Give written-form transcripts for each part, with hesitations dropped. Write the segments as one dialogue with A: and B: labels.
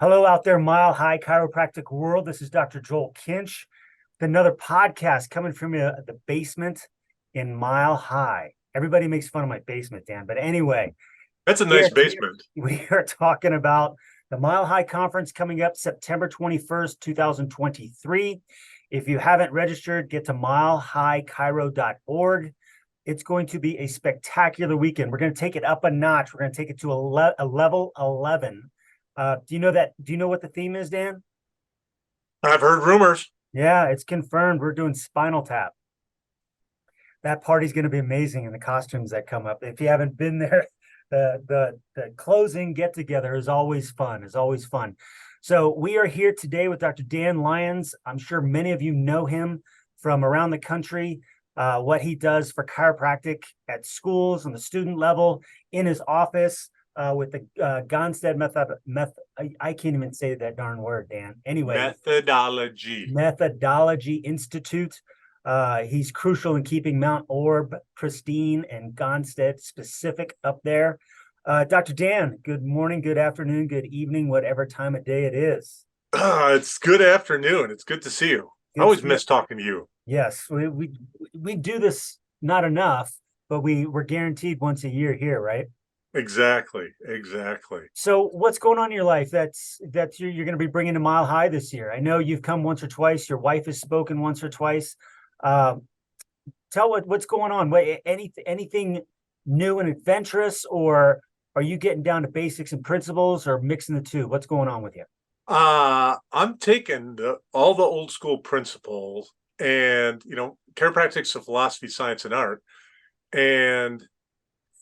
A: Hello out there, Mile High Chiropractic world. This is Dr. Joel Kinch with another podcast coming from the basement in Mile High. Everybody makes fun of my basement, Dan. But anyway,
B: That's a
A: we
B: nice
A: are,
B: basement.
A: we are talking about the Mile High Conference coming up September 21st, 2023. If you haven't registered, get to milehighchiro.org. It's going to be a spectacular weekend. We're going to take it up a notch. We're going to take it to a level 11. Do you know that? Do you know what the theme is, Dan?
B: I've heard rumors.
A: Yeah, it's confirmed. We're doing Spinal Tap. That party's going to be amazing, and the costumes that come up. If you haven't been there, the closing get together is always fun. Is always fun. So we are here today with Dr. Dan Lyons. I'm sure many of you know him from around the country. What he does for chiropractic at schools on the student level, in his office, with the Gonstead method. I can't even say that darn word, Dan. Anyway,
B: Methodology.
A: Methodology Institute. He's crucial in keeping Mount Orb pristine and Gonstead specific up there. Dr. Dan, good morning, good afternoon, good evening, whatever time of day it is.
B: It's good afternoon. It's good to see you. I
A: Good to
B: always
A: see you.
B: miss talking to you.
A: Yes, we do this not enough, but we're guaranteed once a year here, right?
B: Exactly. Exactly.
A: So what's going on in your life that's you're going to be bringing to Mile High this year? I know you've come once or twice. Your wife has spoken once or twice. Uh, Tell what's going on. Anything new and adventurous, or are you getting down to basics and principles, or mixing the two? What's going on with you?
B: I'm taking all the old school principles and, chiropractic's a philosophy, science, and art. And,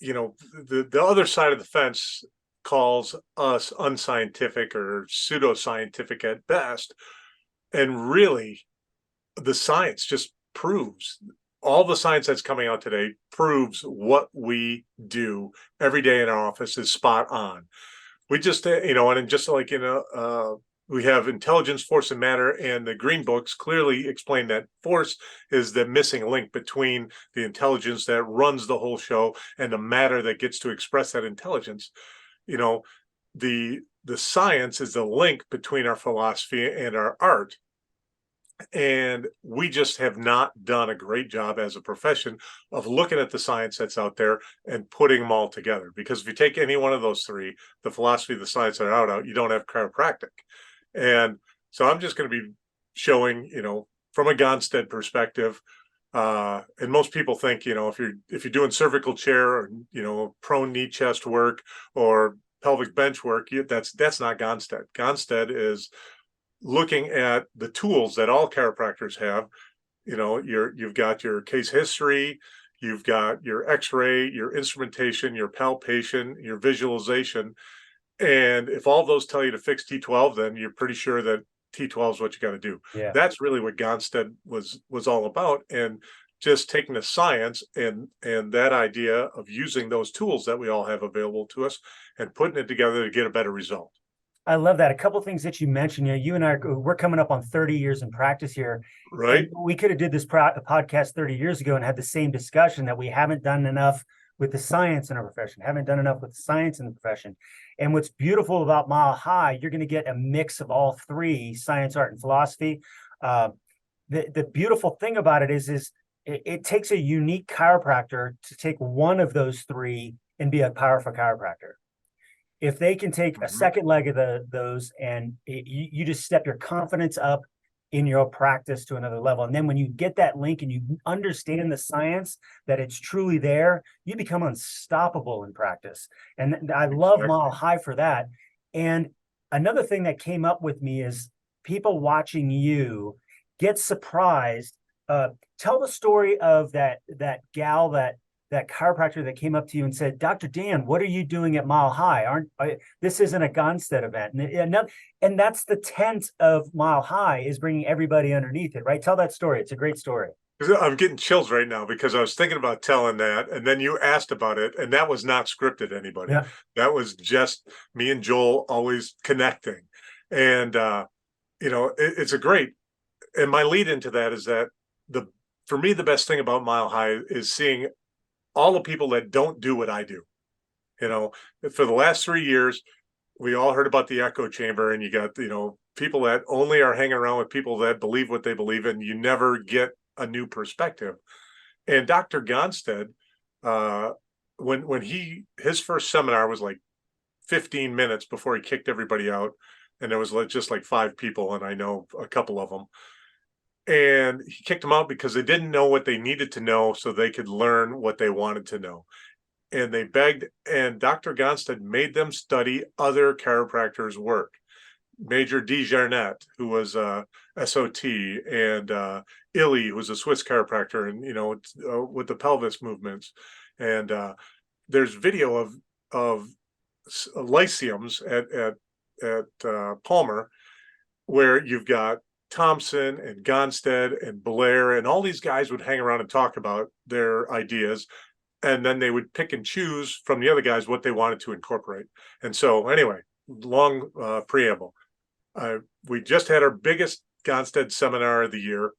B: the other side of the fence calls us unscientific or pseudoscientific at best. And really, the science just proves all the science that's coming out today proves what we do every day in our office is spot on. We just, and just like, we have intelligence, force, and matter, and the green books clearly explain that force is the missing link between the intelligence that runs the whole show and the matter that gets to express that intelligence. You know, the science is the link between our philosophy and our art, and we just have not done a great job as a profession of looking at the science that's out there and putting them all together. Because if you take any one of those three, the philosophy, the science, and out, you don't have chiropractic. And so I'm just going to be showing, from a Gonstead perspective. And most people think, if you're doing cervical chair or prone knee chest work or pelvic bench work, that's not Gonstead. Gonstead is looking at the tools that all chiropractors have. You've got your case history, you've got your x-ray, your instrumentation, your palpation, your visualization. And if all those tell you to fix T12, then you're pretty sure that T12 is what you got to do.
A: Yeah,
B: That's really what Gonstead was all about. And just taking the science and that idea of using those tools that we all have available to us and putting it together to get a better result.
A: I love that. A couple of things that you mentioned. You and I, we're coming up on 30 years in practice here, and
B: Right.
A: we could have did this podcast 30 years ago and had the same discussion that we haven't done enough with the science in our profession, haven't done enough with the science in the profession. And what's beautiful about Mile High, you're going to get a mix of all three: science, art, and philosophy. Uh, the beautiful thing about it is it takes a unique chiropractor to take one of those three and be a powerful chiropractor. If they can take a
B: Mhm.
A: second leg of those, and you just step your confidence up in your practice to another level. And then when you get that link and you understand the science that it's truly there, you become unstoppable in practice. And I love Mile
B: Exactly.
A: High for that. And another thing that came up with me is people watching you get surprised. Uh, Tell the story of that gal, that chiropractor that came up to you and said, "Dr. Dan, what are you doing at Mile High? This isn't a Gonstead event?" And that's the tent of Mile High, is bringing everybody underneath it, right? Tell that story. It's a great story.
B: I'm getting chills right now because I was thinking about telling that, and then you asked about it, and that was not scripted, anybody.
A: Yeah.
B: That was just me and Joel always connecting. And it's a great, and my lead into that is that the for me the best thing about Mile High is seeing all the people that don't do what I do. You know, for the last 3 years, we all heard about the echo chamber, and you got, people that only are hanging around with people that believe what they believe, and you never get a new perspective. And Dr. Gonstead, when his first seminar was like 15 minutes before he kicked everybody out, and there was just like 5 people, and I know a couple of them. And he kicked them out because they didn't know what they needed to know so they could learn what they wanted to know. And they begged, and Dr. Gonstead made them study other chiropractors' work. Major DeJarnette, who was SOT, and Illy, who was a Swiss chiropractor, and with the pelvis movements. And there's video of lyceums at Palmer, where you've got Thompson and Gonstead and Blair, and all these guys would hang around and talk about their ideas, and then they would pick and choose from the other guys what they wanted to incorporate. And so anyway, long preamble. We just had our biggest Gonstead seminar of the year,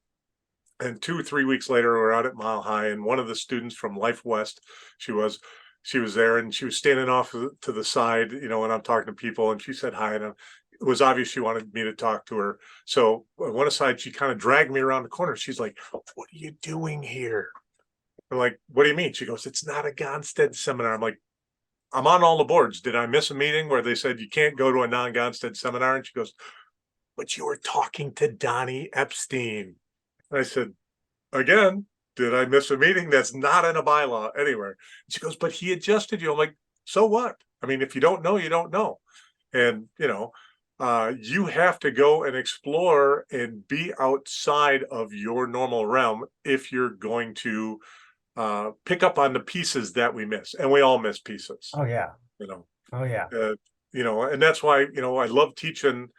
B: and 2 or 3 weeks later, we're out at Mile High, and one of the students from Life West, she was there, and she was standing off to the side, and I'm talking to people, and she said hi, and it was obvious she wanted me to talk to her. So I went aside, she kind of dragged me around the corner. She's like, "What are you doing here?" I'm like, "What do you mean?" She goes, "It's not a Gonstead seminar." I'm like, "I'm on all the boards. Did I miss a meeting where they said you can't go to a non-Gonstead seminar?" And she goes, "But you were talking to Donnie Epstein." And I said, "Again, did I miss a meeting? That's not in a bylaw anywhere." And she goes, "But he adjusted you." I'm like, "So what? I mean, if you don't know, you don't know." And, you have to go and explore and be outside of your normal realm if you're going to pick up on the pieces that we miss. And we all miss pieces,
A: Oh yeah.
B: you know,
A: Oh yeah.
B: and that's why, I love teaching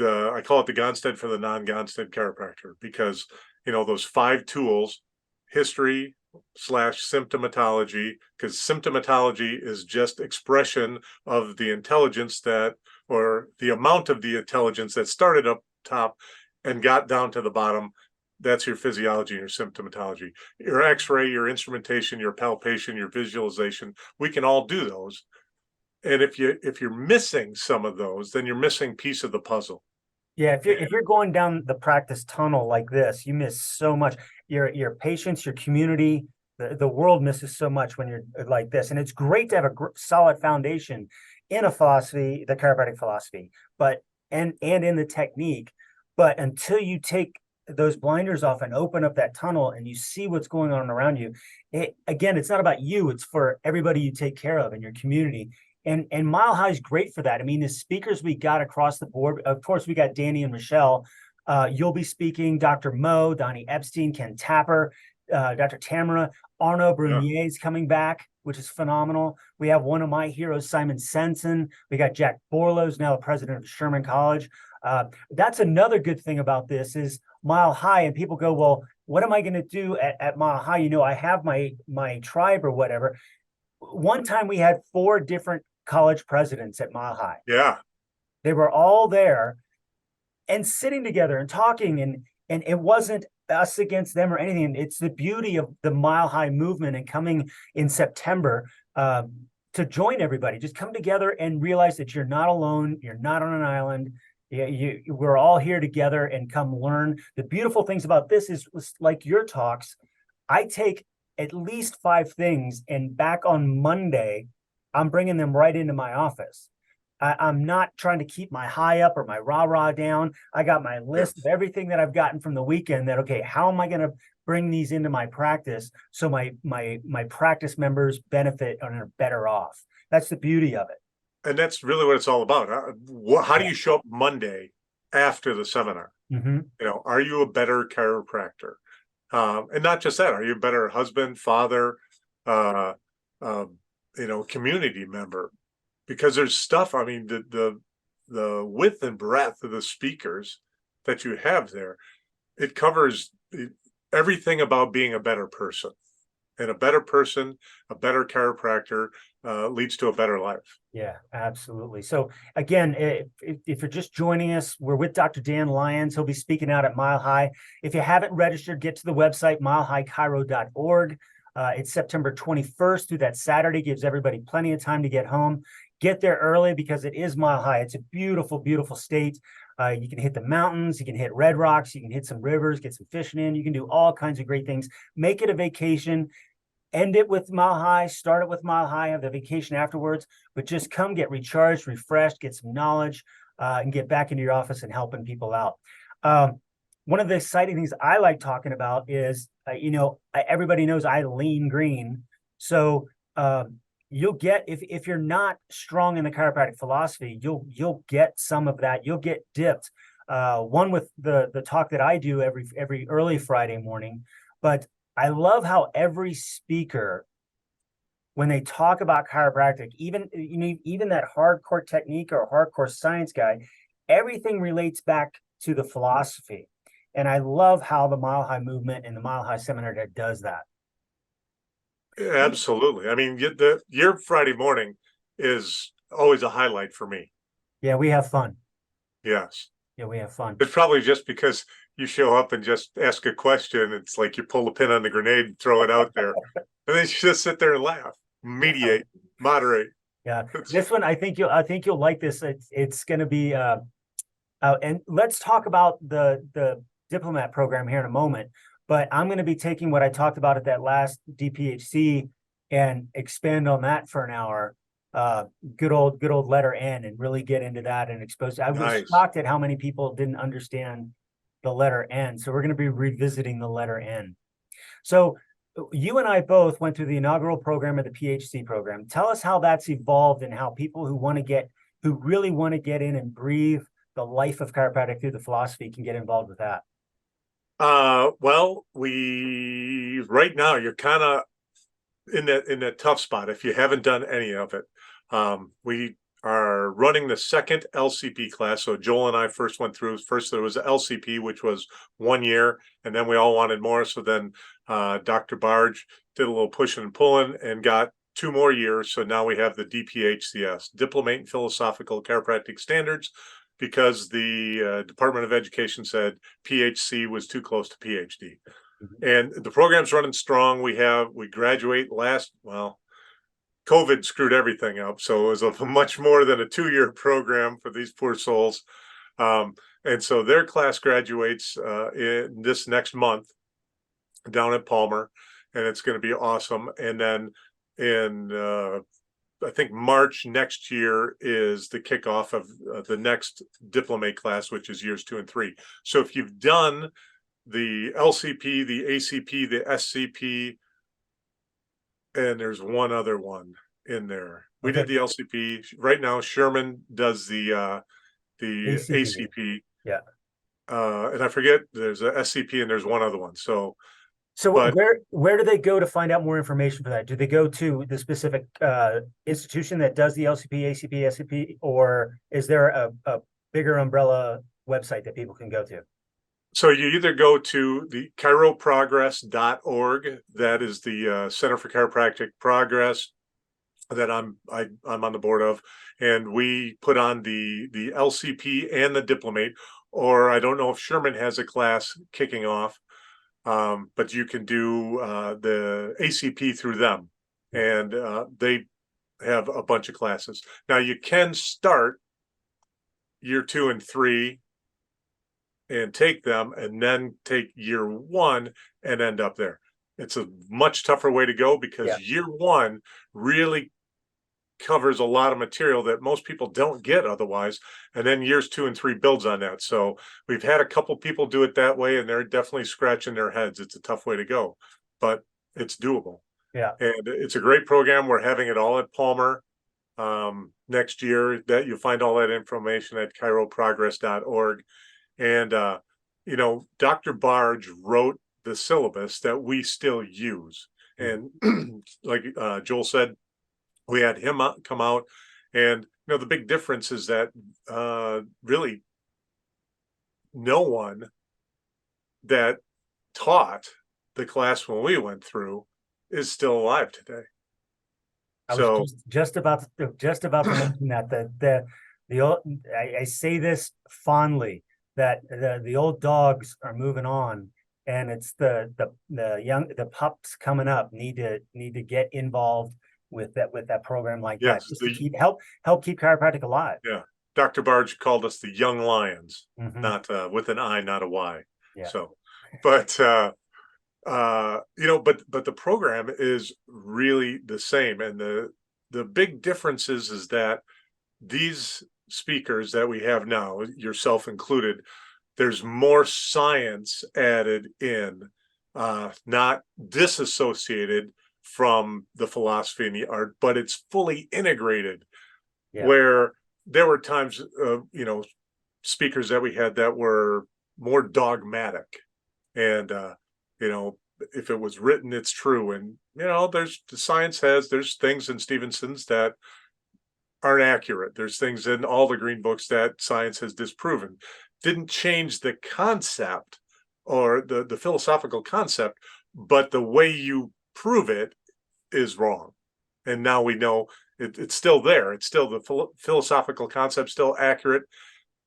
B: I call it the Gonstead for the non-Gonstead chiropractor, because, those 5 tools: history / symptomatology, because symptomatology is just expression of the intelligence or the amount of the intelligence that started up top and got down to the bottom. That's your physiology and your symptomatology. Your x-ray, your instrumentation, your palpation, your visualization, we can all do those. And if you're missing some of those, then you're missing piece of the puzzle.
A: Yeah, if you're going down the practice tunnel like this, you miss so much. Your patients, your community, the world misses so much when you're like this. And it's great to have a solid foundation in a philosophy, the chiropractic philosophy, but and in the technique. But until you take those blinders off and open up that tunnel and you see what's going on around you, it's not about you, it's for everybody you take care of in your community. And Mile High is great for that. I mean, the speakers we got across the board, of course, we got Danny and Michelle. You'll be speaking, Dr. Mo, Donnie Epstein, Ken Tapper, Dr. Tamara, Arnaud Brunier is coming back, which is phenomenal. We have one of my heroes, Simon Sensen. We got Jack Borlow's now the president of Sherman College. That's another good thing about this is Mile High, and people go, well, what am I going to do at Mile High? I have my tribe or whatever. One time we had 4 different college presidents at Mile High.
B: Yeah.
A: They were all there and sitting together and talking, and it wasn't us against them or anything. It's the beauty of the Mile High movement and coming in September to join everybody. Just come together and realize that you're not alone. You're not on an island. We're all here together, and come learn. The beautiful things about this is like your talks. I take at least 5 things, and back on Monday, I'm bringing them right into my office. I'm not trying to keep my high up or my rah-rah down. I got my list of everything that I've gotten from the weekend that, okay, how am I going to bring these into my practice so my practice members benefit and are better off? That's the beauty of it.
B: And that's really what it's all about. How do you show up Monday after the seminar?
A: Mm-hmm.
B: Are you a better chiropractor? And not just that, are you a better husband, father, community member? Because there's stuff, I mean, the width and breadth of the speakers that you have there, it covers everything about being a better person. And a better person, a better chiropractor leads to a better life.
A: Yeah, absolutely. So again, if you're just joining us, we're with Dr. Dan Lyons. He'll be speaking out at Mile High. If you haven't registered, get to the website, milehighchiro.org. It's September 21st through that Saturday, gives everybody plenty of time to get home. get there early because it is Mile High. It's a beautiful, beautiful state. You can hit the mountains, you can hit red rocks, you can hit some rivers, get some fishing in. You can do all kinds of great things. Make it a vacation. End it with Mile High, start it with Mile High, have the vacation afterwards, but just come get recharged, refreshed, get some knowledge, and get back into your office and helping people out. One of the exciting things I like talking about is, everybody knows I lean green. So you'll get, if you're not strong in the chiropractic philosophy, you'll get some of that. You'll get dipped. One with the talk that I do every early Friday morning, but I love how every speaker, when they talk about chiropractic, even that hardcore technique or hardcore science guy, everything relates back to the philosophy. And I love how the Mile High movement and the Mile High Seminar does that.
B: Absolutely. I mean, your Friday morning is always a highlight for me.
A: Yeah, we have fun.
B: Yes.
A: Yeah, we have fun.
B: It's probably just because you show up and just ask a question. It's like you pull the pin on the grenade and throw it out there. And then you just sit there and laugh, mediate, moderate.
A: Yeah. This one, I think you'll like this. It's going to be, and let's talk about the diplomat program here in a moment, but I'm going to be taking what I talked about at that last DPHC and expand on that for an hour. Good old letter N, and really get into that and expose. I was
B: Nice.
A: shocked at how many people didn't understand the letter N. So we're going to be revisiting the letter N. So you and I both went through the inaugural program of the PHC program. Tell us how that's evolved and how people who really want to get in and breathe the life of chiropractic through the philosophy can get involved with that.
B: Well, right now you're kind of in that tough spot if you haven't done any of it. We are running the second LCP class. So Joel and I first went through. First there was the LCP, which was 1 year, and then we all wanted more. So then Dr. Barge did a little pushing and pulling and got 2 more years. So now we have the DPHCS, Diplomate in Philosophical Chiropractic Standards, because the Department of Education said PHC was too close to PhD. And the program's running strong. We graduate COVID screwed everything up. So it was a much more than a 2-year program for these poor souls. And so their class graduates in this next month down at Palmer, and it's going to be awesome. And then in I think March next year is the kickoff of the next diplomate class, which is years 2 and 3. So if you've done the LCP, the ACP, the SCP, and there's one other one in there. We did the LCP. Right now, Sherman does the ACP.
A: Yeah.
B: And I forget, there's a SCP and there's one other one. So
A: where do they go to find out more information for that? Do they go to the specific institution that does the LCP, ACP, SCP, or is there a bigger umbrella website that people can go to?
B: So you either go to the chiroprogress.org. That is the Center for Chiropractic Progress that I'm on the board of, and we put on the LCP and the diplomate. Or I don't know if Sherman has a class kicking off, but you can do the ACP through them, and they have a bunch of classes. Now you can start year 2 and 3 and take them, and then take year 1 and end up there. It's a much tougher way to go because year 1 really covers a lot of material that most people don't get otherwise, and then years 2 and 3 builds on that. So we've had a couple people do it that way, and they're definitely scratching their heads. It's a tough way to go, but it's doable.
A: Yeah,
B: and it's a great program. We're having it all at Palmer next year. That you'll find all that information at chiroprogress.org. And Dr. Barge wrote the syllabus that we still use, and like Joel said, we had him come out, and the big difference is that really no one that taught the class when we went through is still alive today.
A: I was just about to mention that the old, I say this fondly, that the old dogs are moving on, and it's the pups coming up need to get involved with that program like that,
B: Yes,
A: just to help keep chiropractic alive.
B: yeah. Dr. Barge called us the young lions,
A: Mhm.
B: not with an I, not a Y.
A: Yeah.
B: So, but but the program is really the same, and the big difference is that these speakers that we have now, yourself included, there's more science added in, not disassociated from the philosophy and the art, but it's fully integrated.
A: Yeah.
B: Where there were times, speakers that we had that were more dogmatic, and if it was written, it's true. And there's the science there's things in Stevenson's that aren't accurate. There's things in all the green books that science has disproven. Didn't change the concept or the philosophical concept, but the way you prove it is wrong. And now we know it's still there. It's still the philosophical concept, still accurate,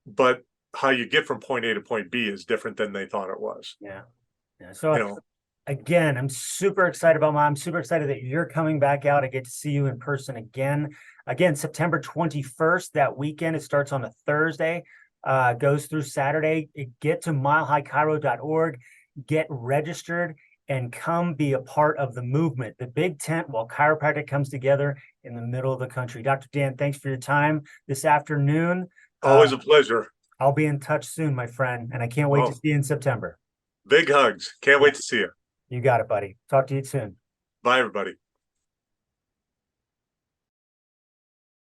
B: but how you get from point A to point B is different than they thought it was.
A: Yeah. So
B: You know,
A: again, I'm super excited about I'm super excited that you're coming back out. I get to see you in person again. Again, September 21st, that weekend. It starts on a Thursday, goes through Saturday. Get to milehighchiro.org, get registered, and come be a part of the movement, the big tent while chiropractic comes together in the middle of the country. Dr. Dan, thanks for your time this afternoon.
B: always a pleasure.
A: I'll be in touch soon, my friend, and I can't wait to see you in September.
B: Big hugs. Can't wait to see you.
A: You got it, buddy. Talk to you soon.
B: Bye, everybody.